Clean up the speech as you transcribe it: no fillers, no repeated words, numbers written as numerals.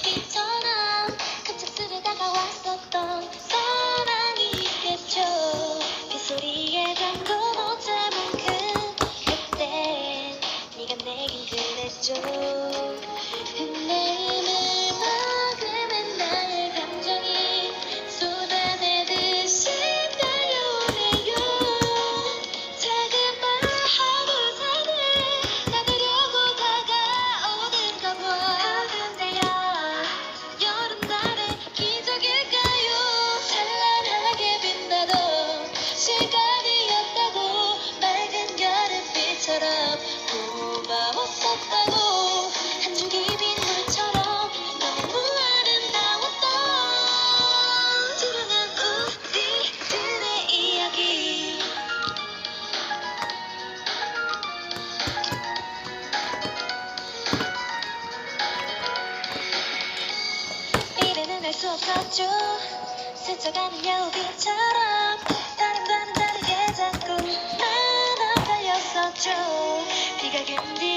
눈빛처럼 갑작스레 다가왔었던 사랑이 있겠죠. 빗소리에 잠도 못 잘 만큼 그땐 네가 내겐 그랬죠. 흩날림을 머금은 나의 감정이 쏟아내듯이 달려오네요. 작은 말하고서는 나가려고 다가오는가 봐. 근데야 여름날의 기적일까요? 찬란하게 빛나던 시간이었다고 맑은 여름빛처럼 고마웠었다고 한 줄기 빗물처럼 너무 아름다웠던 조용한 우리들의 이야기. 이래는 알 수 없었죠. 스쳐가는 여우비처럼 다른과는 다르게 자꾸 난 엇갈렸었죠. 비가 금디